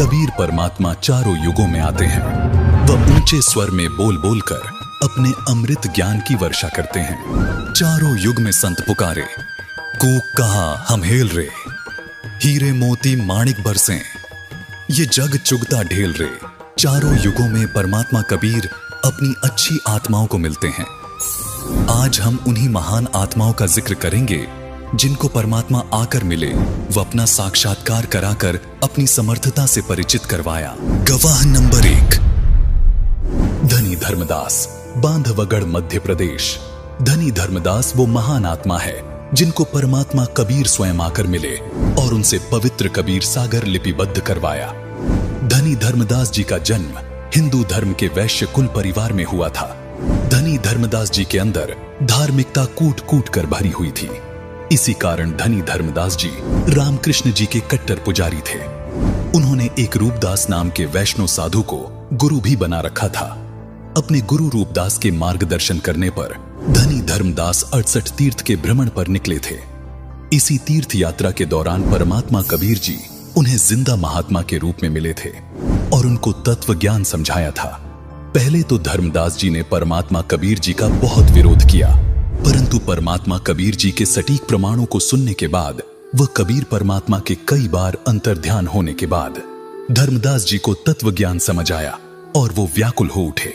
कबीर परमात्मा चारों युगों में आते हैं। वह ऊंचे स्वर में बोल बोल कर अपने अमृत ज्ञान की वर्षा करते हैं। चारों युग में संत पुकारे, कूक कहा हम हेल रे, हीरे मोती माणिक बरसें, ये जग चुगता ढेल रे। चारों युगों में परमात्मा कबीर अपनी अच्छी आत्माओं को मिलते हैं। आज हम उन्हीं महान आत्माओं का जिक्र करेंगे जिनको परमात्मा आकर मिले, वो अपना साक्षात्कार कराकर अपनी समर्थता से परिचित करवाया। गवाह नंबर 1, धनी धर्मदास, बांधवगढ़ मध्य प्रदेश। धनी धर्मदास वो महान आत्मा है जिनको परमात्मा कबीर स्वयं आकर मिले और उनसे पवित्र कबीर सागर लिपिबद्ध करवाया। धनी धर्मदास जी का जन्म हिंदू धर्म के वैश्य कुल परिवार में हुआ था। धनी धर्मदास जी के अंदर धार्मिकता कूट कूट कर भरी हुई थी। इसी कारण धनी धर्मदास जी रामकृष्ण जी के कट्टर पुजारी थे। उन्होंने एक रूपदास नाम के वैष्णव साधु को गुरु भी बना रखा था। अपने गुरु रूपदास के मार्गदर्शन करने पर धनी धर्मदास 68 तीर्थ के भ्रमण पर निकले थे। इसी तीर्थ यात्रा के दौरान परमात्मा कबीर जी उन्हें जिंदा महात्मा के रूप में मिले थे और उनको तत्व ज्ञान समझाया था। पहले तो धर्मदास जी ने परमात्मा कबीर जी का बहुत विरोध किया, परंतु परमात्मा कबीर जी के सटीक प्रमाणों को सुनने के बाद वह कबीर परमात्मा के कई बार अंतर्ध्यान होने के बाद धर्मदास जी को तत्व ज्ञान समझ आया और वो व्याकुल हो उठे।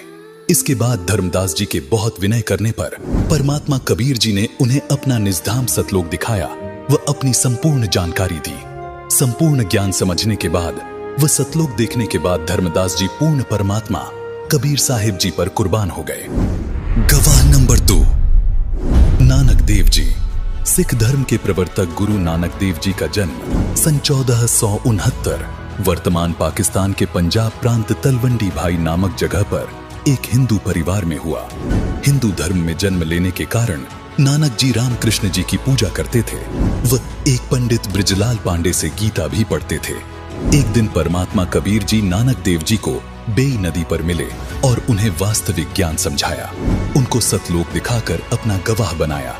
इसके बाद धर्मदास जी के बहुत विनय करने पर परमात्मा कबीर जी ने उन्हें अपना निजधाम सतलोक दिखाया व अपनी संपूर्ण जानकारी दी। संपूर्ण ज्ञान समझने के बाद व सतलोक देखने के बाद धर्मदास जी पूर्ण परमात्मा कबीर साहिब जी पर कुर्बान हो गए। गवाह नंबर 2, नानक देव जी। सिख धर्म के प्रवर्तक गुरु नानक देव जी का जन्म सन 1469 वर्तमान पाकिस्तान के पंजाब प्रांत तलवंडी भाई नामक जगह पर एक हिंदू परिवार में हुआ। हिंदू धर्म में जन्म लेने के कारण नानक जी रामकृष्ण जी की पूजा करते थे। वह एक पंडित ब्रिजलाल पांडे से गीता भी पढ़ते थे। एक दिन परमात्मा कबीर जी नानक देव जी को बेई नदी पर मिले और उन्हें वास्तविक ज्ञान समझाया। उनको सतलोक दिखाकर अपना गवाह बनाया।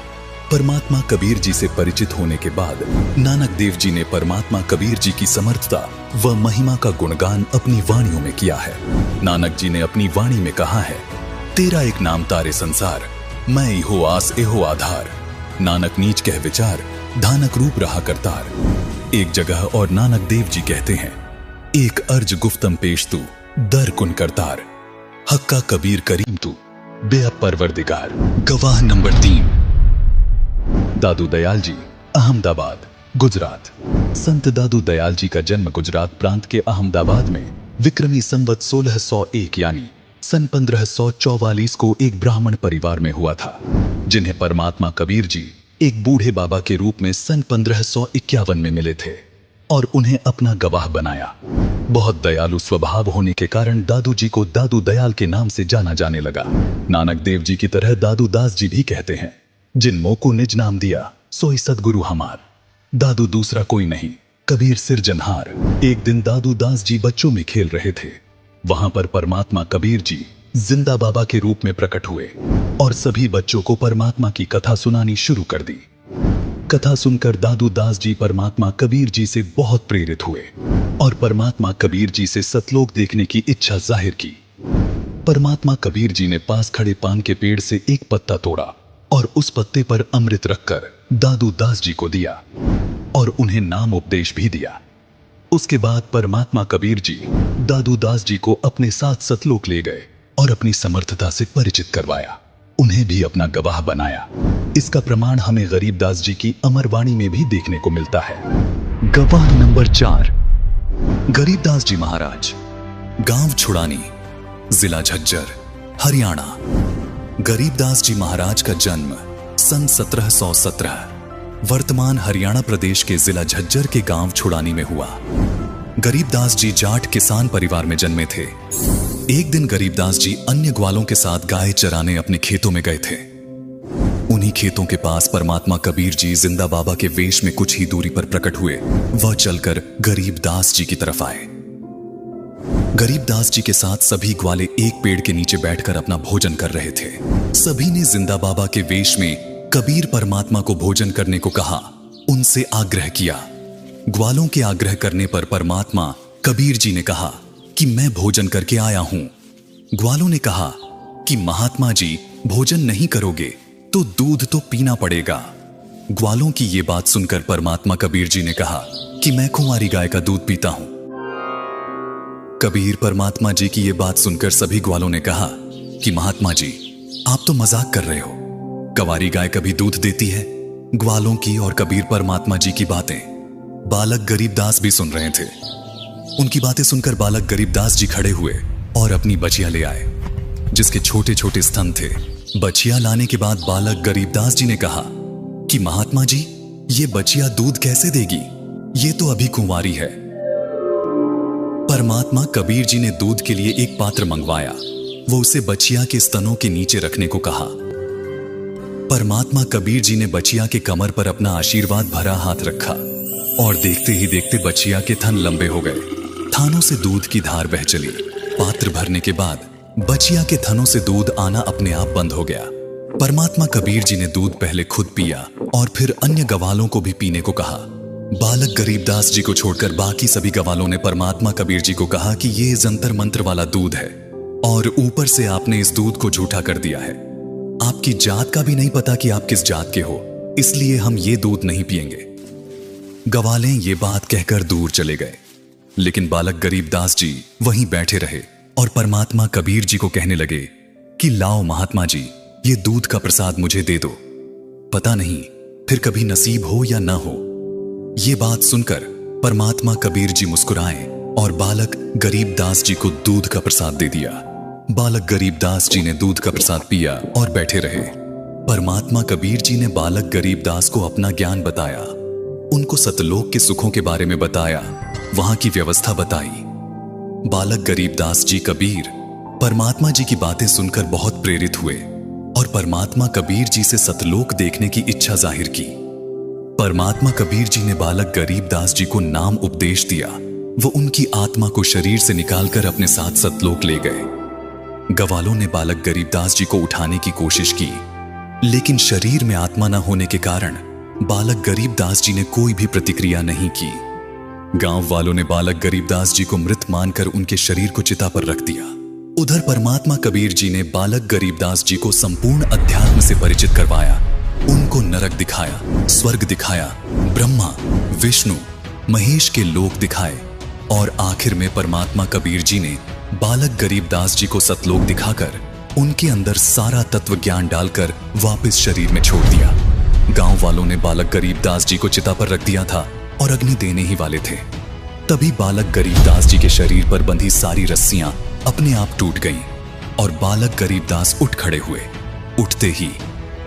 परमात्मा कबीर जी से परिचित होने के बाद नानक देव जी ने परमात्मा कबीर जी की समर्थता व महिमा का गुणगान अपनी वाणियों में किया है। नानक जी ने अपनी वाणी में कहा है, तेरा एक नाम तारे संसार, मैं इहो आस एहो आधार, नानक नीच कह विचार, धानक रूप रहा करतार। एक जगह और नानक देव जी कहते हैं, एक अर्ज गुफ्तम पेश तू, दर कुन करतार, हक्का कबीर करीम तू, बेअब परवरदिगार। गवाह नंबर 3, दादू दयाल जी, अहमदाबाद, गुजरात। संत दादू दयाल जी का जन्म गुजरात प्रांत के अहमदाबाद में विक्रमी संवत 1601 यानी सन 1544 को एक ब्राह्मण परिवार में हुआ था, जिन्हें परमात्मा कबीर जी एक बूढ़े बाबा के रूप में सन 1551 में मिले थे और उन्हें अपना गवाह बनाया। बहुत दयालु स्वभाव होने के कारण दादू जी को दादू दयाल के नाम से जाना जाने लगा। नानक देव जी की तरह दादू दास जी भी कहते हैं, जिन मोह को निज नाम दिया सोई सदगुरु हमार, दादू दूसरा कोई नहीं कबीर सिरजनहार। एक दिन दादू दास जी बच्चों में खेल रहे थे। वहां पर परमात्मा कबीर जी जिंदा बाबा के रूप में प्रकट हुए और सभी बच्चों को परमात्मा की कथा सुनानी शुरू कर दी। कथा सुनकर दादू दास जी परमात्मा कबीर जी से बहुत प्रेरित हुए और परमात्मा कबीर जी से सतलोक देखने की इच्छा जाहिर की। परमात्मा कबीर जी ने पास खड़े पान के पेड़ से एक पत्ता तोड़ा और उस पत्ते पर अमृत रखकर दादू दास जी को दिया और उन्हें नाम उपदेश भी दिया। उसके बाद परमात्मा कबीर जी दादू दास जी को अपने साथ सतलोक ले गए और अपनी समर्थता से परिचित करवाया। उन्हें भी अपना गवाह बनाया। इसका प्रमाण हमें गरीबदास जी की अमर वाणी में भी देखने को मिलता है। गवाह नंबर 4, गरीबदास जी महाराज, गांव छुड़ानी, जिला झज्जर, हरियाणा। गरीबदास जी महाराज का जन्म सन 1717 वर्तमान हरियाणा प्रदेश के जिला झज्जर के गांव छुड़ानी में हुआ। गरीबदास जी जाट किसान परिवार में जन्मे थे। एक दिन गरीबदास जी अन्य ग्वालों के साथ गाय चराने अपने खेतों में गए थे। उन्हीं खेतों के पास परमात्मा कबीर जी जिंदा बाबा के वेश में कुछ ही दूरी पर प्रकट हुए। वह चलकर गरीबदास जी की तरफ आए। गरीबदास जी के साथ सभी ग्वाले एक पेड़ के नीचे बैठकर अपना भोजन कर रहे थे। सभी ने जिंदा बाबा के वेश में कबीर परमात्मा को भोजन करने को कहा, उनसे आग्रह किया। ग्वालों के आग्रह करने पर परमात्मा कबीर जी ने कहा कि मैं भोजन करके आया हूं। ग्वालों ने कहा कि महात्मा जी भोजन नहीं करोगे तो दूध तो पीना पड़ेगा। ग्वालों की ये बात सुनकर परमात्मा कबीर जी ने कहा कि मैं कुंवारी गाय का दूध पीता हूं। कबीर परमात्मा जी की ये बात सुनकर सभी ग्वालों ने कहा कि महात्मा जी आप तो मजाक कर रहे हो, कंवारी गाय कभी दूध देती है? ग्वालों की और कबीर परमात्मा जी की बातें बालक गरीबदास भी सुन रहे थे। उनकी बातें सुनकर बालक गरीबदास जी खड़े हुए और अपनी बछिया ले आए जिसके छोटे छोटे स्तन थे। बछिया लाने के बाद बालक गरीबदास जी ने कहा कि महात्मा जी ये बछिया दूध कैसे देगी, ये तो अभी कुंवारी है। परमात्मा कबीर जी ने दूध के लिए एक पात्र मंगवाया। वो उसे बछिया के स्तनों के नीचे रखने को कहा। परमात्मा कबीर जी ने बछिया के कमर पर अपना आशीर्वाद भरा हाथ रखा और देखते ही देखते बछिया के थन लंबे हो गए। थानों से दूध की धार बह चली। पात्र भरने के बाद बछिया के थनों से दूध आना अपने आप बंद हो गया। परमात्मा कबीर जी ने दूध पहले खुद पिया और फिर अन्य गवालों को भी पीने को कहा। बालक गरीबदास जी को छोड़कर बाकी सभी गवालों ने परमात्मा कबीर जी को कहा कि ये जंतर मंत्र वाला दूध है और ऊपर से आपने इस दूध को झूठा कर दिया है। आपकी जात का भी नहीं पता कि आप किस जात के हो, इसलिए हम ये दूध नहीं पिएंगे। गवाले ये बात कहकर दूर चले गए, लेकिन बालक गरीबदास जी वहीं बैठे रहे और परमात्मा कबीर जी को कहने लगे कि लाओ महात्मा जी, ये दूध का प्रसाद मुझे दे दो, पता नहीं फिर कभी नसीब हो या ना हो। ये बात सुनकर परमात्मा कबीर जी मुस्कुराए और बालक गरीबदास जी को दूध का प्रसाद दे दिया। बालक गरीबदास जी ने दूध का प्रसाद पिया और बैठे रहे। परमात्मा कबीर जी ने बालक गरीबदास को अपना ज्ञान बताया, उनको सतलोक के सुखों के बारे में बताया, वहां की व्यवस्था बताई। बालक गरीबदास जी कबीर परमात्मा जी की बातें सुनकर बहुत प्रेरित हुए और परमात्मा कबीर जी से सतलोक देखने की इच्छा जाहिर की। परमात्मा कबीर जी ने बालक गरीबदास जी को नाम उपदेश दिया। वो उनकी आत्मा को शरीर से निकालकर अपने साथ सतलोक ले गए। गवालों ने बालक गरीबदास जी को उठाने की कोशिश की, लेकिन शरीर में आत्मा न होने के कारण बालक गरीबदास जी ने कोई भी प्रतिक्रिया नहीं की। गांव वालों ने बालक गरीबदास जी को मृत मानकर उनके शरीर को चिता पर रख दिया। उधर परमात्मा कबीर जी ने बालक गरीबदास जी को संपूर्ण अध्यात्म से परिचित करवाया। उनको नरक दिखाया, स्वर्ग दिखाया, ब्रह्मा, विष्णु, महेश के लोक दिखाए और आखिर में परमात्मा कबीर जी ने बालक गरीबदास जी को सतलोक दिखाकर उनके अंदर सारा तत्व ज्ञान डालकर वापस शरीर में छोड़ दिया। गांव वालों ने बालक गरीबदास जी को चिता पर रख दिया था और अग्नि देने ही वाले थे। तभी बालक गरीबदास जी के शरीर पर बंधी सारी रस्सियां अपने आप टूट गईं और बालक गरीबदास उठ खड़े हुए। उठते ही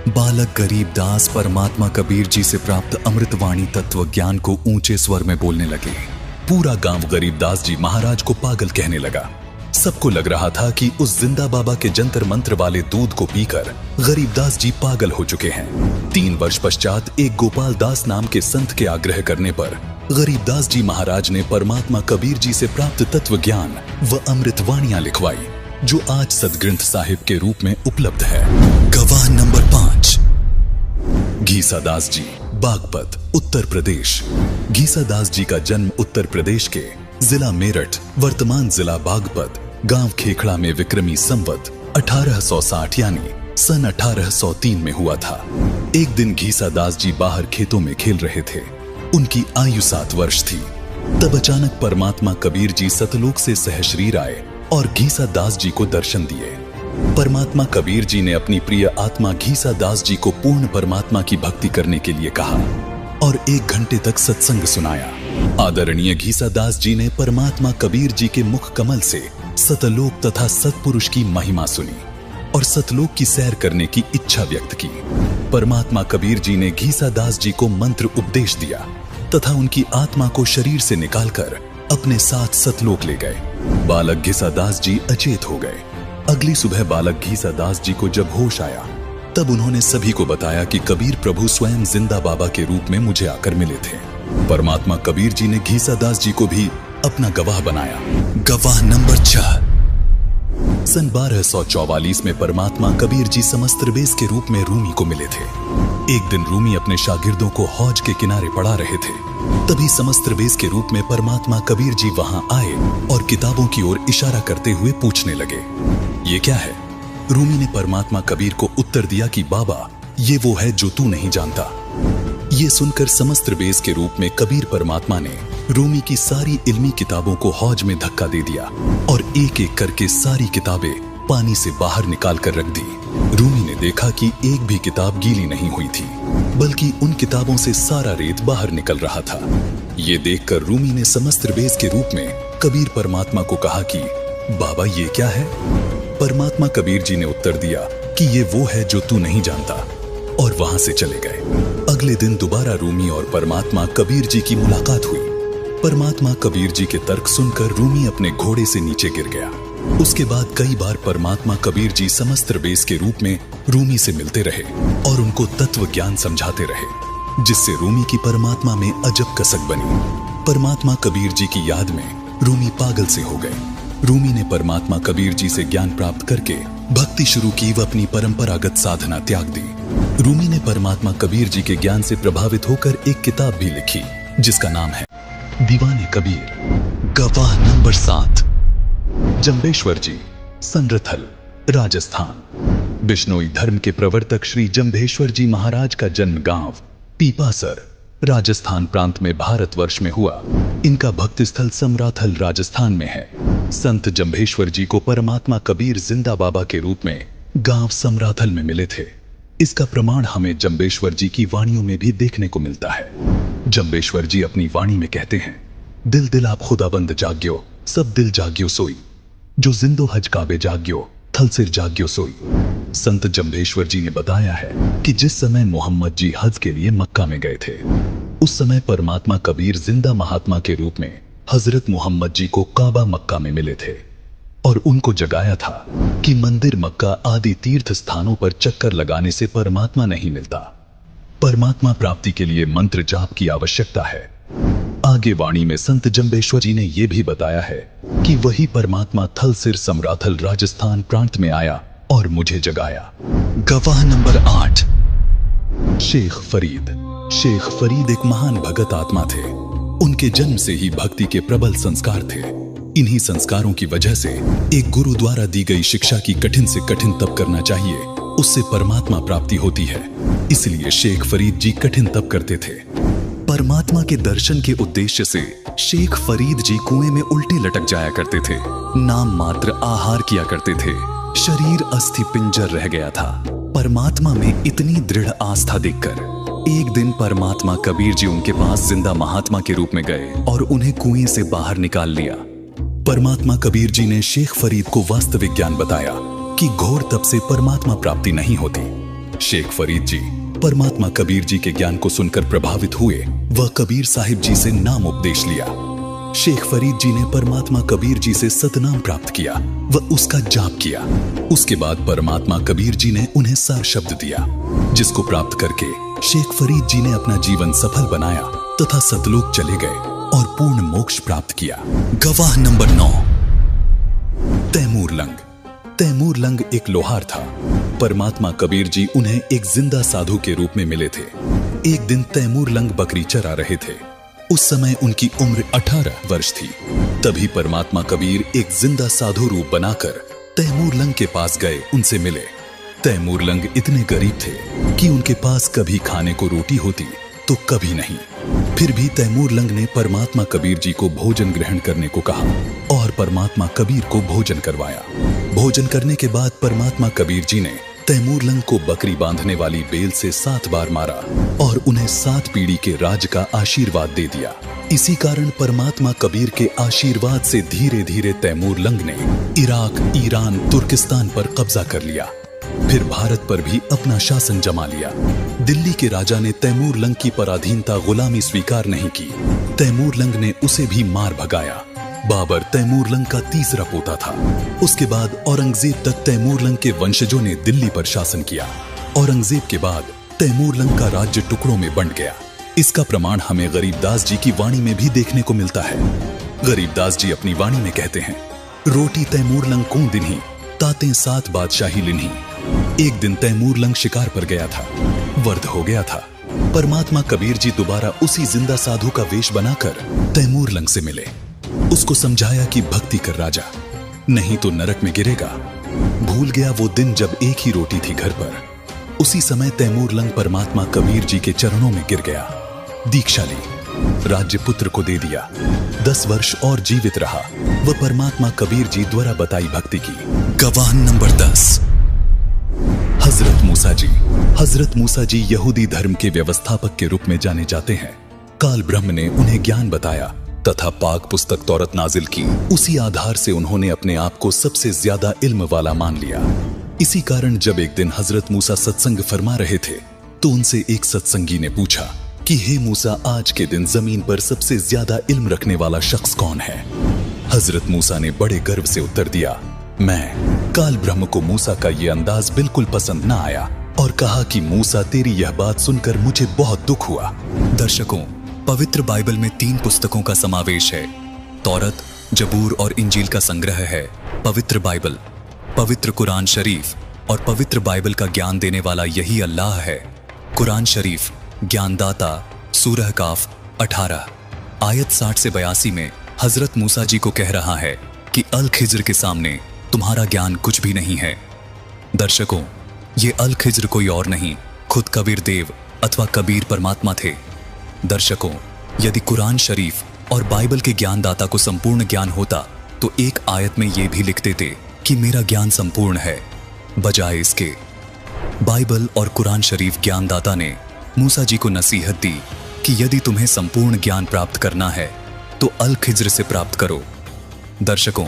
बालक गरीबदास परमात्मा कबीर जी से प्राप्त अमृतवाणी तत्व ज्ञान को ऊंचे स्वर में बोलने लगे। पूरा गांव गरीबदास जी महाराज को पागल कहने लगा। सबको लग रहा था कि उस जिंदा बाबा के जंतर मंत्र वाले दूध को पीकर गरीबदास जी पागल हो चुके हैं। 3 वर्ष पश्चात एक गोपाल दास नाम के संत के आग्रह करने पर गरीबदास जी महाराज ने परमात्मा कबीर जी से प्राप्त तत्व ज्ञान व अमृतवाणियां लिखवाई, जो आज सदग्रंथ साहिब के रूप में उपलब्ध है। गवाह नंबर 5, घीसादास जी, बागपत, उत्तर प्रदेश। घीसादास जी का जन्म उत्तर प्रदेश के जिला मेरठ, वर्तमान जिला बागपत, गांव खेखड़ा में विक्रमी संवत 1860 यानी सन 1803 में हुआ था। एक दिन घीसादास जी बाहर खेतों में खेल रहे थे। उनकी आयु 7 वर्ष थी। तब अचानक परमात्मा कबीर जी सतलोक से सहशरीर आए और घीसादास जी को दर्शन दिए। परमात्मा कबीर जी ने अपनी प्रिय आत्मा घीसादास जी को पूर्ण परमात्मा की भक्ति करने के लिए कहा और 1 घंटे तक सत्संग सुनाया। आदरणीय घीसादास जी ने परमात्मा कबीर जी के मुख कमल से सतलोक तथा सतपुरुष की महिमा सुनी और सतलोक की सैर करने की इच्छा व्यक्त की। परमात्मा कबीर जी ने घीसादास जी को मंत्र उपदेश दिया तथा उनकी आत्मा को शरीर से निकालकर अपने साथ सतलोक ले गए। बालक घीसादास जी अचेत हो गए। अगली सुबह बालक घीसादास जी को जब होश आया, तब उन्होंने सभी को बताया कि कबीर प्रभु स्वयं जिंदा बाबा के रूप में मुझे आकर मिले थे। परमात्मा कबीर जी ने घीसादास जी को भी अपना गवाह बनाया। गवाह नंबर 6, सन 1244 में परमात्मा कबीर जी समस्त्रबेज के रूप में रूमी को मिले थे। एक दिन रूमी अपने शागिर्दों को हौज के किनारे पढ़ा रहे थे। तभी समस्त्रबेज के रूप में परमात्मा कबीर जी वहां आए और किताबों की ओर इशारा करते हुए पूछने लगे, ये क्या है? रूमी ने परमात्मा कबीर को उत्तर दिया कि बाबा, ये वो है जो तू नहीं जानता। ये सुनकर समस्त्रबेज के रूप में कबीर परमात्मा ने रूमी की सारी इल्मी किताबों को हौज में धक्का दे दिया और एक एक करके सारी किताबें पानी से बाहर निकाल कर रख दी। रूमी ने देखा कि एक भी किताब गीली नहीं हुई थी, बल्कि उन किताबों से सारा रेत बाहर निकल रहा था। ये देखकर रूमी ने समस्त्रबेज के रूप में कबीर परमात्मा को कहा कि बाबा, ये क्या है? परमात्मा कबीर जी ने उत्तर दिया कि ये वो है जो तू नहीं जानता, और वहां से चले गए। अगले दिन दोबारा रूमी और परमात्मा कबीर जी की मुलाकात हुई। परमात्मा कबीर जी के तर्क सुनकर रूमी अपने घोड़े से नीचे गिर गया। उसके बाद कई बार परमात्मा कबीर जी समस्त्रबेज के रूप में रूमी से मिलते रहे और उनको तत्व ज्ञान समझाते रहे, जिससे रूमी की परमात्मा में अजब कसक बनी। परमात्मा कबीर जी की याद में रूमी पागल से हो गए। रूमी ने परमात्मा कबीर जी से ज्ञान प्राप्त करके भक्ति शुरू की व अपनी परंपरागत साधना त्याग दी। रूमी ने परमात्मा कबीर जी के ज्ञान से प्रभावित होकर एक किताब भी लिखी, जिसका नाम है दीवाने कबीर। गवाह नंबर 7। जंबेश्वर जी, संरथल, राजस्थान। बिश्नोई धर्म के प्रवर्तक श्री जंबेश्वर जी महाराज का जन्म गांव पीपासर, राजस्थान प्रांत में भारतवर्ष में हुआ। इनका भक्ति स्थल समराथल, राजस्थान में है। संत जंबेश्वर जी को परमात्मा कबीर जिंदा बाबा के रूप में गांव समराथल में मिले थे। इसका प्रमाण हमें जंबेश्वर जी की वाणियों में भी देखने को मिलता है। जंबेश्वर जी अपनी वाणी में कहते हैं, दिल दिल आप खुदाबंद जाग्यो, सब दिल जाग्यो सोई, जो जिंदो हज काबे जाग्यो, थल सिर जाग्यो सोई। संत जंबेश्वर जी ने बताया है कि जिस समय मोहम्मद जी हज के लिए मक्का में गए थे, उस समय परमात्मा कबीर जिंदा महात्मा के रूप में हजरत मोहम्मद जी को काबा मक्का में मिले थे और उनको जगाया था कि मंदिर, मक्का आदि तीर्थ स्थानों पर चक्कर लगाने से परमात्मा नहीं मिलता। परमात्मा प्राप्ति के लिए मंत्र जाप की आवश्यकता है। आगे वाणी में संत जंबेश्वर जी ने यह भी बताया है कि वही परमात्मा थल सिर समराथल राजस्थान प्रांत में आया और मुझे जगाया। गवाह नंबर 8। शेख फरीद। शेख फरीद एक महान भगत आत्मा थे। उनके जन्म से ही भक्ति के प्रबल संस्कार थे। इन्हीं संस्कारों की वजह से एक गुरु द्वारा दी गई शिक्षा की कठिन से कठिन तप करना चाहिए, उससे परमात्मा प्राप्ति होती है। इसलिए शेख फरीद जी कठिन तप करते थे। परमात्मा के दर्शन के उद्देश्य से शेख फरीद जी कुएं में उल्टे लटक जाया करते थे। नाम मात्र आहार किया करते थे। शरीर अस्थि पिंजर रह गया था। परमात्मा में इतनी दृढ़ आस्था देखकर एक दिन परमात्मा कबीर जी उनके पास जिंदा महात्मा के रूप में गए और उन्हें कुएं से बाहर निकाल लिया। परमात्मा कबीर जी ने शेख फरीद को वास्तविक ज्ञान बताया कि घोर तप से परमात्मा प्राप्ति नहीं होती। शेख फरीद जी परमात्मा कबीर जी के ज्ञान को सुनकर प्रभावित हुए व कबीर साहिब जी से नाम उपदेश लिया। शेख फरीद जी ने परमात्मा कबीर जी से सतनाम प्राप्त किया व उसका जाप किया। उसके बाद परमात्मा कबीर जी ने उन्हें सार शब्द दिया, जिसको प्राप्त करके शेख फरीद जी ने अपना जीवन सफल बनाया तथा सतलोक चले गए और पूर्ण मोक्ष प्राप्त किया। गवाह number 9। Timur Lang. Timur Lang एक लोहार था। परमात्मा कबीर जी उन्हें एक जिंदा साधु के रूप में मिले थे। एक दिन तैमूर लंग बकरी चरा रहे थे। उस समय उनकी उम्र 18 वर्ष थी। तभी परमात्मा कबीर एक जिंदा साधु रूप बनाकर तैमूर लंग के पास गए, उनसे मिले। तैमूर लंग इतने गरीब थे कि उनके पास कभी खाने को रोटी होती तो कभी नहीं। फिर भी तैमूर लंग ने परमात्मा कबीर जी को भोजन ग्रहण करने को कहा और परमात्मा कबीर को भोजन करवाया। भोजन करने के बाद परमात्मा कबीर जी ने तैमूर लंग को बकरी बांधने वाली बेल से 7 बार मारा और उन्हें 7 पीढ़ी के राज का आशीर्वाद दे दिया। इसी कारण परमात्मा कबीर के आशीर्वाद से धीरे धीरे तैमूर लंग ने इराक, ईरान, तुर्किस्तान पर कब्जा कर लिया। फिर भारत पर भी अपना शासन जमा लिया। दिल्ली के राजा ने तैमूर लंग की पराधीनता, गुलामी स्वीकार नहीं की। तैमूर लंग ने उसे भी मार भगाया। बाबर तैमूर लंग का तीसरा पोता था। उसके बाद औरंगजेब तक तैमूर लंग के वंशजों ने दिल्ली पर शासन किया। औरंगजेब के बाद तैमूर लंग का राज्य टुकड़ों में बंट गया। इसका प्रमाण हमें गरीबदास जी की वाणी में भी देखने को मिलता है। गरीबदास जी अपनी वाणी में कहते हैं, रोटी तैमूर लंग को दिन ही तातें 7 बादशाही लिन्ही। एक दिन तैमूर लंग शिकार पर गया था, वर्द हो गया था। परमात्मा कबीर जी दोबारा उसी जिंदा साधु का वेश बनाकर तैमूर लंग से मिले। उसको समझाया कि भक्ति कर राजा, नहीं तो नरक में गिरेगा। भूल गया वो दिन जब एक ही रोटी थी घर पर। उसी समय तैमूर लंग परमात्मा कबीर जी के चरणों में गिर गया, दीक्षा ली, राज्य पुत्र को दे दिया। 10 वर्ष और जीवित रहा। वह परमात्मा कबीर जी द्वारा बताई भक्ति की। गवाह नंबर 10, हजरत मूसा जी। हजरत मूसा जी यहूदी धर्म के व्यवस्थापक के रूप में जाने जाते हैं। काल ब्रह्म ने उन्हें ज्ञान बताया तथा पाक पुस्तक तौरत नाजिल की। उसी आधार से उन्होंने अपने आप को सबसे ज्यादा इल्म वाला मान लिया। इसी कारण जब एक दिन हजरत मूसा सत्संग फरमा रहे थे तो उनसे एक सत्संगी ने पूछा कि हे मूसा, आज के दिन जमीन पर सबसे ज्यादा इल्म रखने वाला शख्स कौन है? हजरत मूसा ने बड़े गर्व से उत्तर दिया, मैं। काल ब्रह्म को मूसा का ये अंदाज बिल्कुल पसंद न आया और कहा कि मूसा, तेरी यह बात सुनकर मुझे बहुत दुख हुआ। दर्शकों, पवित्र बाइबल में 3 पुस्तकों का समावेश है। तौरत, जबूर और इंजील का संग्रह है पवित्र बाइबल। पवित्र कुरान शरीफ और पवित्र बाइबल का ज्ञान देने वाला यही अल्लाह है। कुरान शरीफ ज्ञानदाता, सूरह काफ 18 आयत 60 से 82 में हजरत मूसा जी को कह रहा है कि अल खिज्र के सामने तुम्हारा ज्ञान कुछ भी नहीं है। दर्शकों, ये अल खिज्र कोई और नहीं, खुद कबीर देव अथवा कबीर परमात्मा थे। दर्शकों, यदि कुरान शरीफ और बाइबल के ज्ञानदाता को संपूर्ण ज्ञान होता तो एक आयत में यह भी लिख देते कि मेरा ज्ञान संपूर्ण है। बजाय इसके बाइबल और कुरान शरीफ ज्ञानदाता ने मूसा जी को नसीहत दी कि यदि तुम्हें संपूर्ण ज्ञान प्राप्त करना है तो अल खिज्र से प्राप्त करो। दर्शकों,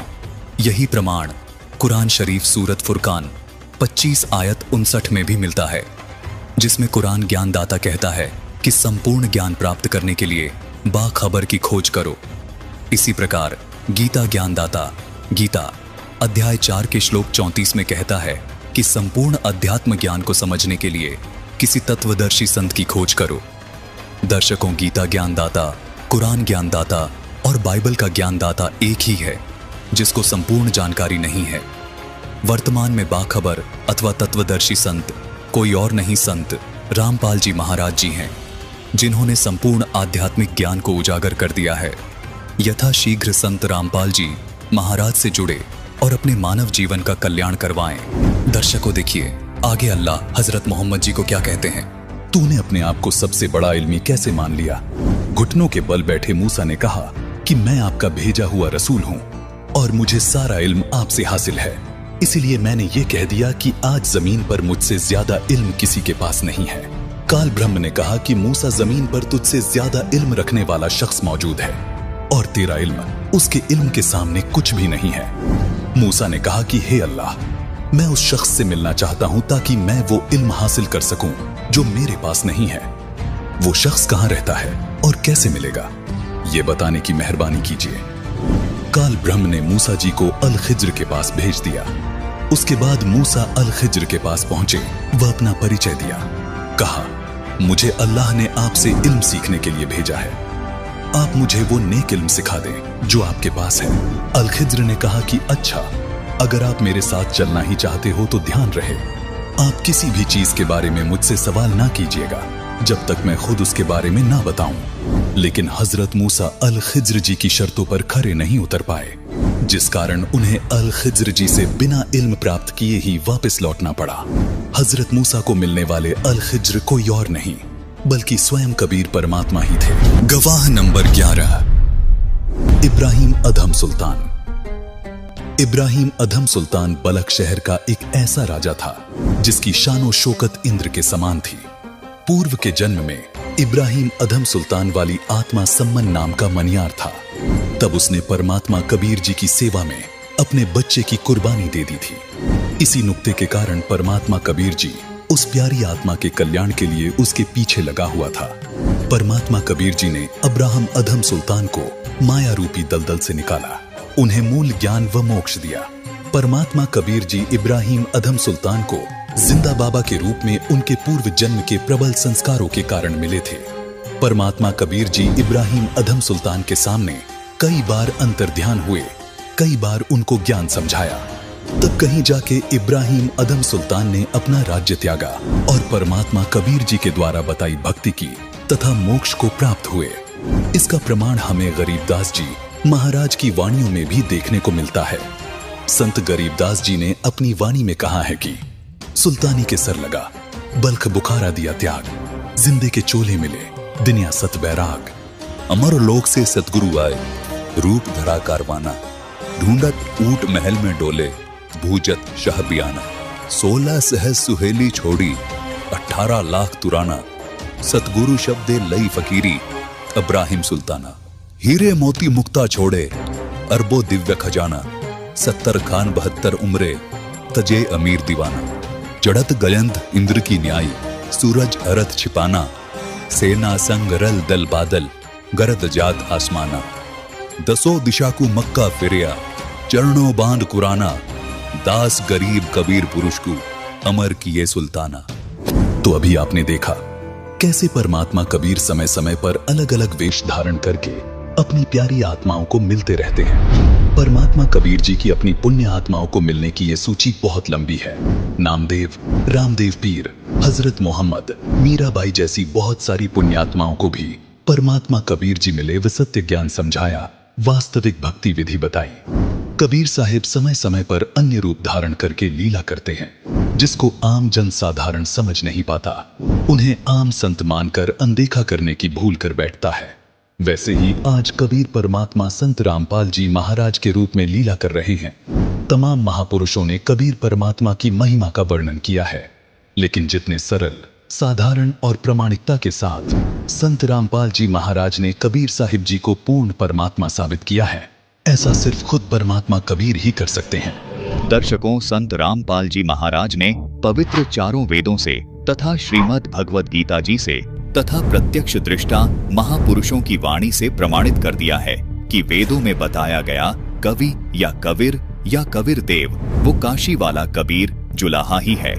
यही प्रमाण कुरान शरीफ सूरत फुरकान 25 आयत 59 में भी मिलता है, जिसमें कुरान ज्ञानदाता कहता है कि संपूर्ण ज्ञान प्राप्त करने के लिए बाखबर की खोज करो। इसी प्रकार गीता ज्ञानदाता गीता अध्याय 4 के श्लोक 34 में कहता है कि संपूर्ण अध्यात्म ज्ञान को समझने के लिए किसी तत्वदर्शी संत की खोज करो। दर्शकों, गीता ज्ञानदाता, कुरान ज्ञानदाता और बाइबल का ज्ञानदाता एक ही है, जिसको संपूर्ण जानकारी नहीं है। वर्तमान में बाखबर अथवा तत्वदर्शी संत कोई और नहीं, संत रामपाल जी महाराज जी हैं, जिन्होंने संपूर्ण आध्यात्मिक ज्ञान को उजागर कर दिया है। यथाशीघ्र संत रामपाल जी महाराज से जुड़े और अपने मानव जीवन का कल्याण करवाएं। दर्शकों, देखिए आगे अल्लाह हजरत मोहम्मद जी को क्या कहते हैं। तूने अपने आप को सबसे बड़ा इल्मी कैसे मान लिया? घुटनों के बल बैठे मूसा ने कहा कि मैं आपका भेजा हुआ रसूल हूँ और मुझे सारा इल्म आपसे हासिल है, इसलिए मैंने ये कह दिया कि आज जमीन पर मुझसे ज्यादा इल्म किसी के पास नहीं है। काल ब्रह्म ने कहा कि मूसा, जमीन पर तुझसे ज्यादा इल्म रखने वाला शख्स मौजूद है और तेरा इल्म उसके इल्म के सामने कुछ भी नहीं है। मूसा ने कहा कि हे अल्लाह, मैं उस शख्स से मिलना चाहता हूं ताकि मैं वो इल्म हासिल कर सकूं जो मेरे पास नहीं है। वो शख्स कहां रहता है और कैसे मिलेगा, ये बताने की मेहरबानी कीजिए। काल ब्रह्म ने मूसा जी को अल खिज्र के पास भेज दिया। उसके बाद मूसा अल खिज्र के पास पहुंचे। वह अपना परिचय दिया, कहा, मुझे अल्लाह ने आपसे इल्म सीखने के लिए भेजा है, आप मुझे वो नेक इल्म सिखा दें जो आपके पास है। अल खिज्र ने कहा कि अच्छा, अगर आप मेरे साथ चलना ही चाहते हो तो ध्यान रहे, आप किसी भी चीज के बारे में मुझसे सवाल ना कीजिएगा जब तक मैं खुद उसके बारे में ना बताऊं। लेकिन हजरत मूसा अल खिज्र जी की शर्तों पर खरे नहीं उतर पाए, जिस कारण उन्हें अल खिज्र जी से बिना इल्म प्राप्त किए ही वापस लौटना पड़ा। हजरत मूसा को मिलने वाले अल खिज्र कोई और नहीं बल्कि स्वयं कबीर परमात्मा ही थे। गवाह नंबर 11, इब्राहिम अधम सुल्तान। इब्राहिम अधम सुल्तान बलख शहर का एक ऐसा राजा था जिसकी शानो शौकत इंद्र के समान थी। पूर्व के जन्म में इब्राहिम अधम सुल्तान वाली आत्मा सम्मन नाम का मनियार था। तब उसने परमात्मा कबीर जी की सेवा में अपने बच्चे की कुर्बानी दे दी थी। इसी नुक्ते के कारण परमात्मा कबीर जी उस प्यारी आत्मा के कल्याण के लिए उसके पीछे लगा हुआ था। परमात्मा कबीर जी ने अब्राहम अधम सुल्तान को माया रूपी दलदल से निकाला, उन्हें मूल ज्ञान व मोक्ष दिया। परमात्मा कबीर जी इब्राहिम अधम सुल्तान को जिंदा बाबा के रूप में उनके पूर्व जन्म के प्रबल संस्कारों के कारण मिले थे। परमात्मा कबीर जी इब्राहिम अधम सुल्तान के सामने कई बार अंतर्ध्यान हुए, कई बार उनको ज्ञान समझाया। तब कहीं जाके इब्राहिम अदम सुल्तान ने अपना राज्य त्यागा और परमात्मा कबीर जी के द्वारा बताई भक्ति की तथा मोक्ष को प्राप्त हुए। इसका प्रमाण हमें गरीबदास जी महाराज की वाणियों में भी देखने को मिलता है। संत गरीबदास जी ने अपनी वाणी में कहा है कि सुल्तानी के सर लगा, बल्ख बुखारा दिया त्याग, जिंदे के चोले मिले, दुनिया सत बैराग। अमर लोक से सतगुरु आए, रूप धरा कारवाना, ढूंढत ऊट महल में डोले, भूजत शाह बियाना। 16 सहज सुहेली छोड़ी, 18 लाख तुराना, सतगुरु शब्दे लई फकीरी, इब्राहिम सुल्ताना। हीरे मोती मुक्ता छोड़े, अरबो दिव्य खजाना, 70 खान 72 उम्रे, तजे अमीर दीवाना। जड़त गयंत इंद्र की न्याय, सूरज अरथ छिपाना, सेना संग रल दल बादल, गरद जात आसमाना। 10 दिशा को मक्का फिरिया, चरणों बांध कुराना, दास गरीब कबीर पुरुष को अमर किए सुल्ताना। तो अभी आपने देखा कैसे परमात्मा कबीर समय समय पर अलग अलग वेश धारण करके अपनी प्यारी आत्माओं को मिलते रहते हैं। परमात्मा कबीर जी की अपनी पुण्य आत्माओं को मिलने की ये सूची बहुत लंबी है। नामदेव, रामदेव पीर, हजरत मोहम्मद, मीराबाई जैसी बहुत सारी पुण्यात्माओं को भी परमात्मा कबीर जी मिले व सत्य ज्ञान समझाया, वास्तविक भक्ति विधि बताई। कबीर साहिब समय समय पर अन्य रूप धारण करके लीला करते हैं, जिसको आम जन साधारण समझ नहीं पाता। उन्हें आम संत मानकर अनदेखा करने की भूल कर बैठता है। वैसे ही आज कबीर परमात्मा संत रामपाल जी महाराज के रूप में लीला कर रहे हैं। तमाम महापुरुषों ने कबीर परमात्मा की महिमा का वर्णन किया है, लेकिन जितने सरल, साधारण और प्रामाणिकता के साथ संत रामपाल जी महाराज ने कबीर साहिब जी को पूर्ण परमात्मा साबित किया है, ऐसा सिर्फ खुद परमात्मा कबीर ही कर सकते हैं। दर्शकों, संत रामपाल जी महाराज ने पवित्र चारों वेदों से तथा श्रीमद् भगवद गीता जी से तथा प्रत्यक्ष दृष्टा महापुरुषों की वाणी से प्रमाणित कर दिया है कि वेदों में बताया गया कवि या कबीर या कबीर देव वो काशी वाला कबीर जुलाहा ही है।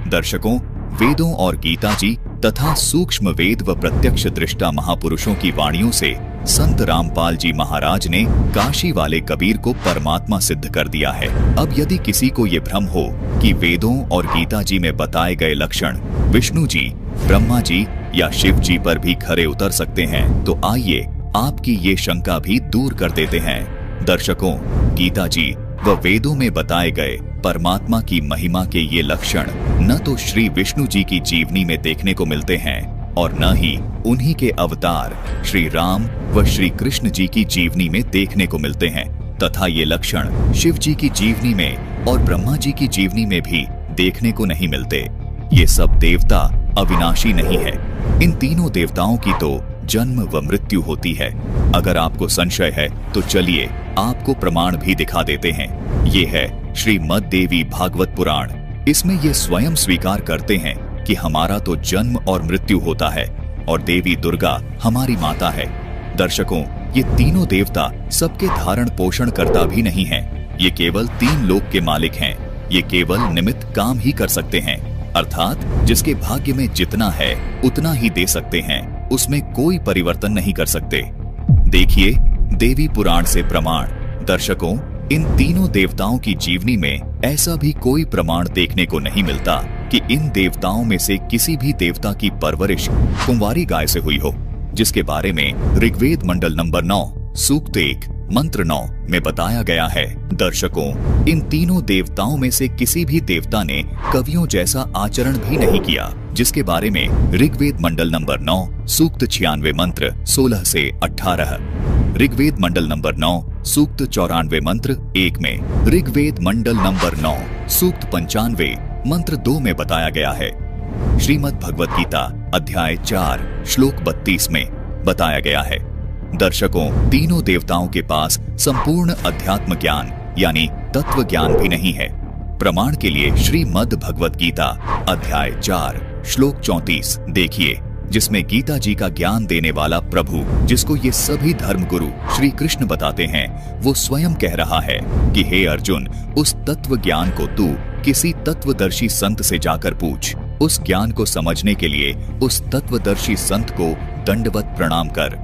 दर्शकों, वेदों और गीता जी तथा सूक्ष्म वेद व प्रत्यक्ष दृष्टा महापुरुषों की वाणियों से संत रामपाल जी महाराज ने काशी वाले कबीर को परमात्मा सिद्ध कर दिया है। अब यदि किसी को ये भ्रम हो कि वेदों और गीता जी में बताए गए लक्षण विष्णु जी, ब्रह्मा जी या शिव जी पर भी खरे उतर सकते हैं, तो आइए आपकी ये शंका भी दूर कर देते हैं। दर्शकों, गीता जी व वेदों में बताए गए परमात्मा की महिमा के ये लक्षण न तो श्री विष्णु जी की जीवनी में देखने को मिलते हैं और न ही उन्हीं के अवतार श्री राम व श्री कृष्ण जी की जीवनी में देखने को मिलते हैं, तथा ये लक्षण शिव जी की जीवनी में और ब्रह्मा जी की जीवनी में भी देखने को नहीं मिलते। ये सब देवता अविनाशी नहीं है। इन तीनों देवताओं की तो जन्म व मृत्यु होती है। अगर आपको संशय है तो चलिए आपको प्रमाण भी दिखा देते हैं। ये है श्रीमद् देवी भागवत पुराण। इसमें ये स्वयं स्वीकार करते हैं कि हमारा तो जन्म और मृत्यु होता है और देवी दुर्गा हमारी माता है। दर्शकों, ये तीनों देवता सबके धारण पोषण करता भी नहीं है। ये केवल 3 लोक के मालिक हैं। ये केवल निमित्त काम ही कर सकते हैं, अर्थात जिसके भाग्य में जितना है उतना ही दे सकते हैं, उसमें कोई परिवर्तन नहीं कर सकते। देखिए देवी पुराण से प्रमाण। दर्शकों, इन तीनों देवताओं की जीवनी में ऐसा भी कोई प्रमाण देखने को नहीं मिलता कि इन देवताओं में से किसी भी देवता की परवरिश कुंवारी गाय से हुई हो, जिसके बारे में ऋग्वेद मंडल नंबर 9 सूक्त 1 मंत्र 9 में बताया गया है। दर्शकों, इन तीनों देवताओं में से किसी भी देवता ने कवियों जैसा आचरण भी नहीं किया, जिसके बारे में ऋग्वेद मंडल नंबर 9 सूक्त 96 मंत्र 16 से 18, ऋग्वेद मंडल नंबर 9 सूक्त 94 मंत्र 1 में, ऋग्वेद मंडल नंबर 9 सूक्त 95 मंत्र 2 में बताया गया है। श्रीमद् भगवद गीता अध्याय 4 श्लोक 32 में बताया गया है। दर्शकों, तीनों देवताओं के पास संपूर्ण अध्यात्म ज्ञान यानी तत्व ज्ञान भी नहीं है। प्रमाण के लिए श्रीमद् भगवद गीता अध्याय 4 श्लोक 34 देखिए, जिसमें गीता जी का ज्ञान देने वाला प्रभु, जिसको ये सभी धर्म गुरु श्री कृष्ण बताते हैं, वो स्वयं कह रहा है कि हे अर्जुन, उस तत्व ज्ञान को तू किसी तत्वदर्शी संत से जाकर पूछ। उस ज्ञान को समझने के लिए उस तत्वदर्शी संत को दंडवत प्रणाम कर।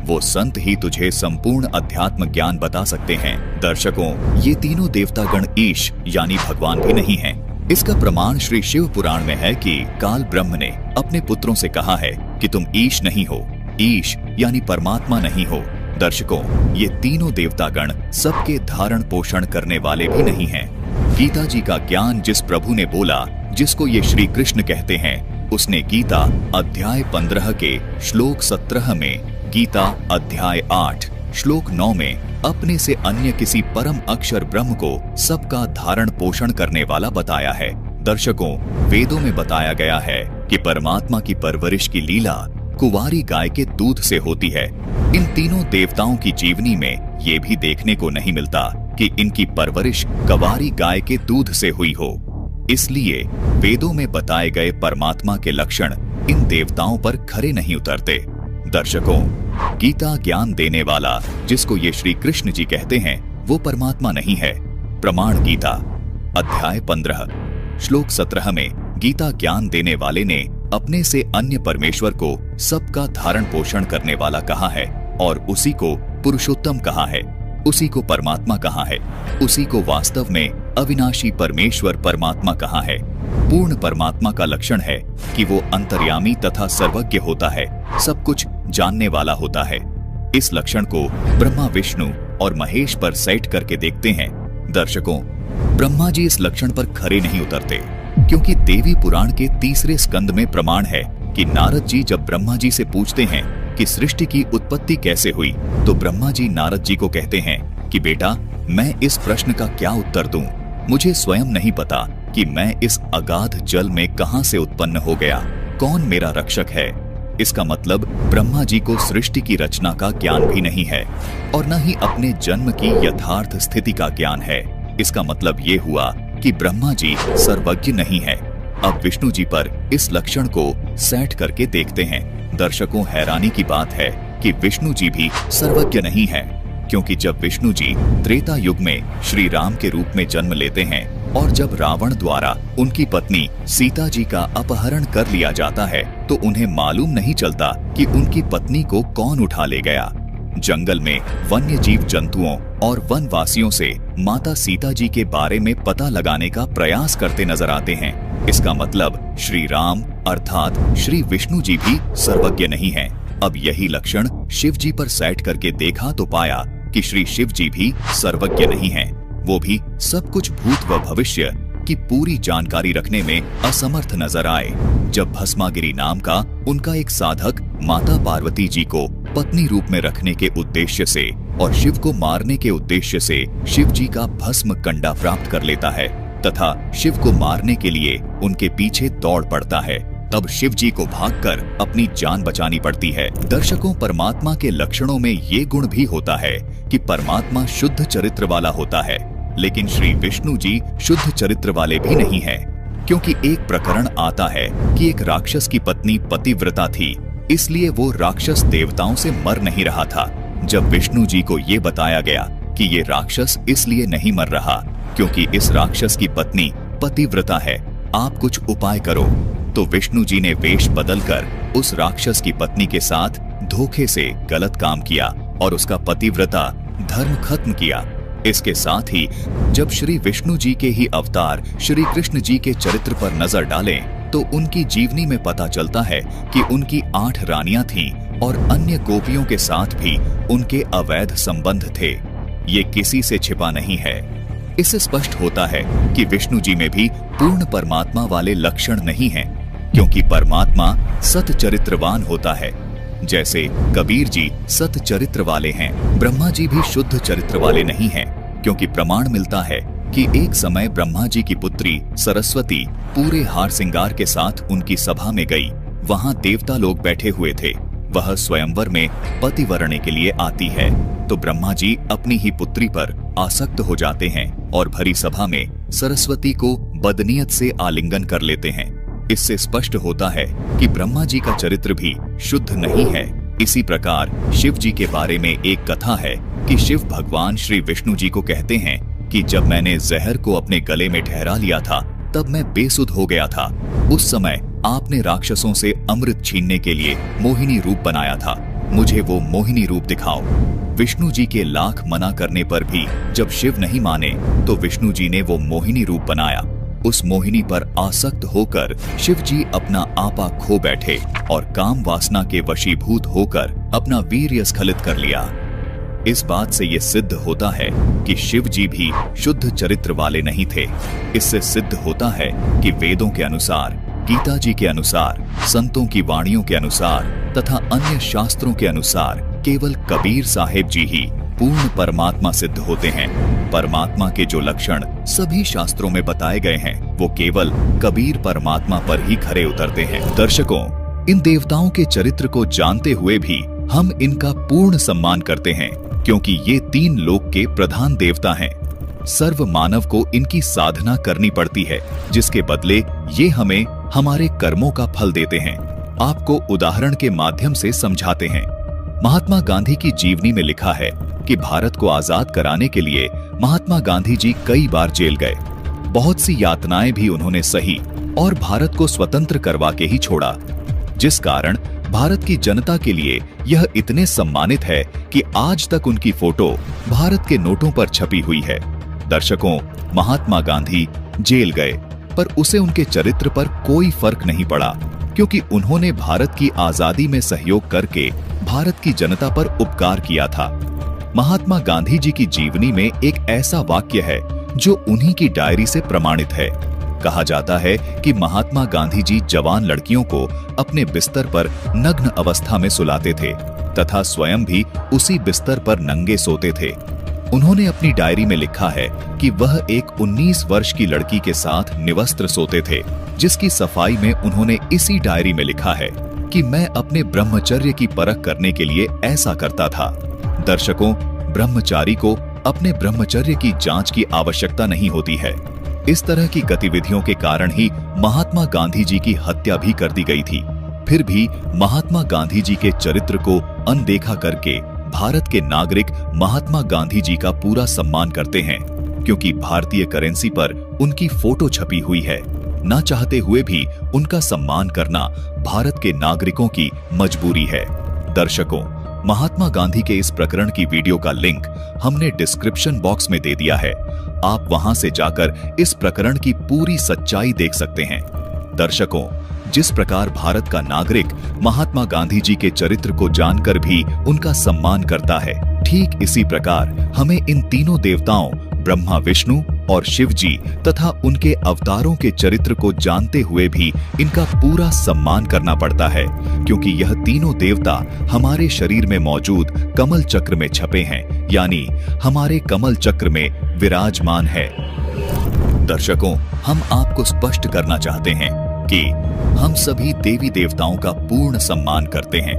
वो संत ही तुझे संपूर्ण अध्यात्म ज्ञान बता सकते हैं। दर्शकों, ये तीनों देवतागण ईश यानी भगवान भी नहीं हैं। इसका प्रमाण श्री शिव पुराण में है कि काल ब्रह्म ने अपने पुत्रों से कहा है कि तुम ईश नहीं हो, ईश यानी परमात्मा नहीं हो। दर्शकों, ये तीनों देवतागण सबके धारण पोषण करने वाले भी नहीं हैं। गीता जी का ज्ञान जिस प्रभु ने बोला, जिसको ये श्री कृष्ण कहते हैं, उसने गीता अध्याय 15 के श्लोक 17 में, गीता अध्याय 8 श्लोक 9 में अपने से अन्य किसी परम अक्षर ब्रह्म को सबका धारण पोषण करने वाला बताया है। दर्शकों, वेदों में बताया गया है कि परमात्मा की परवरिश की लीला कुंवारी गाय के दूध से होती है। इन तीनों देवताओं की जीवनी में ये भी देखने को नहीं मिलता कि इनकी परवरिश कुंवारी गाय के दूध से हुई हो। इसलिए वेदों में बताए गए परमात्मा के लक्षण इन देवताओं पर खरे नहीं उतरते। दर्शकों, गीता ज्ञान देने वाला जिसको ये श्री कृष्ण जी कहते हैं, वो परमात्मा नहीं है। प्रमाण गीता अध्याय 15 श्लोक 17 में गीता ज्ञान देने वाले ने अपने से अन्य परमेश्वर को सबका धारण पोषण करने वाला कहा है और उसी को पुरुषोत्तम कहा है, उसी को परमात्मा कहा है, उसी को वास्तव में अविनाशी परमेश्वर परमात्मा कहा है। पूर्ण परमात्मा का लक्षण है कि वो अंतर्यामी तथा सर्वज्ञ होता है, सब कुछ जानने वाला होता है। इस लक्षण को ब्रह्मा, विष्णु और महेश पर सेट करके देखते हैं। दर्शकों, ब्रह्मा जी इस लक्षण पर खरे नहीं उतरते, क्योंकि देवी पुराण के 3 स्कंद में प्रमाण है कि नारद जी जब ब्रह्मा जी से पूछते हैं कि सृष्टि की उत्पत्ति कैसे हुई, तो ब्रह्मा जी नारद जी को कहते हैं कि बेटा, मैं इस प्रश्न का क्या उत्तर दूं? मुझे स्वयं नहीं पता कि मैं इस अगाध जल में कहां से उत्पन्न हो गया, कौन मेरा रक्षक है। इसका मतलब ब्रह्मा जी को सृष्टि की रचना का ज्ञान भी नहीं है और न ही अपने जन्म की यथार्थ स्थिति का ज्ञान है। इसका मतलब ये हुआ कि ब्रह्मा जी सर्वज्ञ नहीं है। अब विष्णु जी पर इस लक्षण को सेट करके देखते हैं। दर्शकों, हैरानी की बात है कि विष्णु जी भी सर्वज्ञ नहीं है, क्योंकि जब विष्णु जी त्रेता युग में श्री राम के रूप में जन्म लेते हैं और जब रावण द्वारा उनकी पत्नी सीता जी का अपहरण कर लिया जाता है, तो उन्हें मालूम नहीं चलता कि उनकी पत्नी को कौन उठा ले गया। जंगल में वन्य जीव जंतुओं और वनवासियों से माता सीता जी के बारे में पता लगाने का प्रयास करते नजर आते हैं। इसका मतलब श्री राम अर्थात श्री विष्णु जी भी सर्वज्ञ नहीं हैं। अब यही लक्षण शिव जी पर सेट करके देखा तो पाया कि श्री शिव जी भी सर्वज्ञ नहीं हैं। वो भी सब कुछ भूत व भविष्य की पूरी जानकारी रखने में असमर्थ नजर आए। जब भस्मागिरी नाम का उनका एक साधक माता पार्वती जी को पत्नी रूप में रखने के उद्देश्य से और शिव को मारने के उद्देश्य से शिव जी का भस्म कंडा प्राप्त कर लेता है तथा शिव को मारने के लिए उनके पीछे दौड़ पड़ता है, तब शिव जी को भागकर अपनी जान बचानी पड़ती है। दर्शकों, परमात्मा के लक्षणों में ये गुण भी होता है कि परमात्मा शुद्ध चरित्र वाला होता है, लेकिन श्री विष्णु जी शुद्ध चरित्र वाले भी नहीं हैं, क्योंकि एक प्रकरण आता है कि एक राक्षस की पत्नी पतिव्रता थी, इसलिए वो राक्षस देवताओं से मर नहीं रहा था। जब विष्णु जी को ये बताया गया कि ये राक्षस इसलिए नहीं मर रहा क्योंकि इस राक्षस की पत्नी पतिव्रता है, आप कुछ उपाय करो, तो विष्णु जी ने वेश बदलकर उस राक्षस की पत्नी के साथ धोखे से गलत काम किया और उसका पतिव्रता धर्म खत्म किया। इसके साथ ही जब श्री विष्णु जी के ही अवतार श्री कृष्ण जी के चरित्र पर नजर डालें तो उनकी जीवनी में पता चलता है कि उनकी 8 रानियां थीं और अन्य गोपियों के साथ भी उनके अवैध संबंध थे। ये किसी से छिपा नहीं है। इससे स्पष्ट होता है कि विष्णु जी में भी पूर्ण परमात्मा वाले लक्षण नहीं हैं, क्योंकि परमात्मा सत चरित्रवान होता है। जैसे कबीर जी सत चरित्र वाले हैं, ब्रह्मा जी भी शुद्ध चरित्र वाले नहीं हैं, क्योंकि प्रमाण मिलता है कि एक समय ब्रह्मा जी की पुत्री सरस्वती पूरे हार श्रृंगार के साथ उनकी सभा में गई। वहां देवता लोग बैठे हुए थे। वह स्वयंवर में पति वरणे के लिए आती है, तो ब्रह्मा जी अपनी ही पुत्री पर आसक्त हो जाते हैं और भरी सभा में सरस्वती को बदनीयत से आलिंगन कर लेते हैं। इससे स्पष्ट होता है कि ब्रह्मा जी का चरित्र भी शुद्ध नहीं है। इसी प्रकार शिव जी के बारे में एक कथा है कि शिव भगवान श्री विष्णु जी को कहते हैं कि जब मैंने जहर को अपने गले में ठहरा लिया था तब मैं बेसुध हो गया था। उस समय आपने राक्षसों से अमृत छीनने के लिए मोहिनी रूप बनाया था। मुझे वो मोहिनी रूप दिखाओ। विष्णु जी के लाख मना करने पर भी जब शिव नहीं माने तो विष्णु जी ने वो मोहिनी रूप बनाया। उस मोहिनी पर आसक्त होकर शिव जी अपना आपा खो बैठे और काम वासना के वशीभूत होकर अपना वीर्य स्खलित कर लिया। इस बात से ये सिद्ध होता है कि शिव जी भी शुद्ध चरित्र वाले नहीं थे। इससे सिद्ध होता है कि वेदों के अनुसार, गीता जी के अनुसार, संतों की वाणियों के अनुसार तथा अन्य शास्त्रों के अनुसार केवल कबीर साहेब जी ही पूर्ण परमात्मा सिद्ध होते हैं। परमात्मा के जो लक्षण सभी शास्त्रों में बताए गए हैं वो केवल कबीर परमात्मा पर ही खरे उतरते हैं। दर्शकों, इन देवताओं के चरित्र को जानते हुए भी हम इनका पूर्ण सम्मान करते हैं, क्योंकि ये 3 लोक के प्रधान देवता हैं। सर्व मानव को इनकी साधना करनी पड़ती है, जिसके बदले ये हमें हमारे कर्मों का फल देते हैं। आपको उदाहरण के माध्यम से समझाते हैं। महात्मा गांधी की जीवनी में लिखा है कि भारत को आजाद कराने के लिए महात्मा गांधी जी कई बार जेल गए। बहुत सी यातनाएं भी उन्होंने सही और भारत को स्वतंत्र करवा के ही छोड़ा, जिस कारण भारत की जनता के लिए यह इतने सम्मानित है कि आज तक उनकी फोटो भारत के नोटों पर छपी हुई है। दर्शकों, महात्मा गांधी जेल गए, पर उसे उनके चरित्र पर कोई फर्क नहीं पड़ा, क्योंकि उन्होंने भारत की आजादी में सहयोग करके भारत की जनता पर उपकार किया था। महात्मा गांधी जी की जीवनी में एक ऐसा वाक्य है जो उन्हीं की डायरी से प्रमाणित है। कहा जाता है कि महात्मा गांधी जी जवान लड़कियों को अपने बिस्तर पर नग्न अवस्था में सुलाते थे तथा स्वयं भी उसी बिस्तर पर नंगे सोते थे। उन्होंने अपनी डायरी में लिखा है कि वह एक 19 वर्ष की लड़की के साथ निवस्त्र सोते थे, जिसकी सफाई में उन्होंने इसी डायरी में लिखा है कि मैं अपने ब्रह्मचर्य की परख करने के लिए ऐसा करता था। दर्शकों, ब्रह्मचारी को अपने ब्रह्मचर्य की जांच की आवश्यकता नहीं होती है। इस तरह की गतिविधियों के कारण ही महात्मा गांधी जी की हत्या भी कर दी गई थी। फिर भी महात्मा गांधी जी के चरित्र को अनदेखा करके भारत के नागरिक महात्मा गांधी जी का पूरा सम्मान करते हैं, क्योंकि भारतीय करेंसी पर उनकी फोटो छपी हुई है। ना चाहते हुए भी उनका सम्मान करना भारत के नागरिकों की मजबूरी है। दर्शकों, महात्मा गांधी के इस प्रकरण की वीडियो का लिंक हमने डिस्क्रिप्शन बॉक्स में दे दिया है। आप वहां से जाकर इस प्रकरण की पूरी सच्चाई देख सकते हैं। दर्शकों, जिस प्रकार भारत का नागरिक महात्मा गांधी जी के चरित्र को जानकर भी उनका सम्मान करता है, ठीक इसी प्रकार हमें इन तीनों देवताओं ब्रह्मा, विष्णु और शिव जी तथा उनके अवतारों के चरित्र को जानते हुए भी इनका पूरा सम्मान करना पड़ता है, क्योंकि यह तीनों देवता हमारे शरीर में मौजूद कमल चक्र में छपे हैं, यानी हमारे कमल चक्र में विराजमान है। दर्शकों, हम आपको स्पष्ट करना चाहते हैं कि हम सभी देवी देवताओं का पूर्ण सम्मान करते हैं।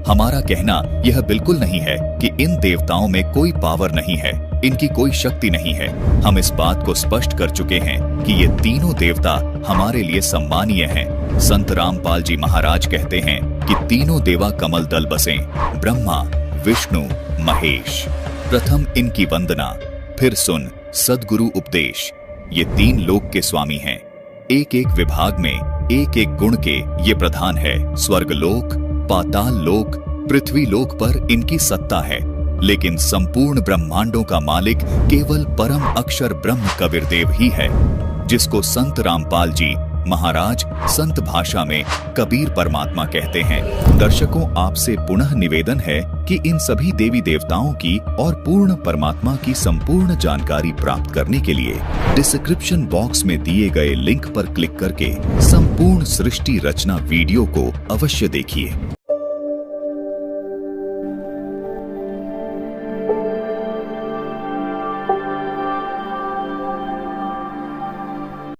हमारा कहना यह बिल्कुल नहीं है कि इन देवताओं में कोई पावर नहीं है, इनकी कोई शक्ति नहीं है। हम इस बात को स्पष्ट कर चुके हैं कि ये तीनों देवता हमारे लिए सम्मानीय हैं। संत रामपाल जी महाराज कहते हैं कि तीनों देवा कमल दल बसें, ब्रह्मा, विष्णु, महेश। प्रथम इनकी वंदना, फिर सुन सद्गुरु उपदेश। ये 3 लोक के स्वामी हैं। एक एक विभाग में एक एक गुण के ये प्रधान है। स्वर्गलोक, पाताल लोक, पृथ्वी लोक पर इनकी सत्ता है, लेकिन संपूर्ण ब्रह्मांडों का मालिक केवल परम अक्षर ब्रह्म कबीरदेव ही है, जिसको संत रामपाल जी महाराज संत भाषा में कबीर परमात्मा कहते हैं। दर्शकों, आपसे पुनः निवेदन है कि इन सभी देवी देवताओं की और पूर्ण परमात्मा की संपूर्ण जानकारी प्राप्त करने के लिए डिस्क्रिप्शन बॉक्स में दिए गए लिंक पर क्लिक करके संपूर्ण सृष्टि रचना वीडियो को अवश्य देखिए।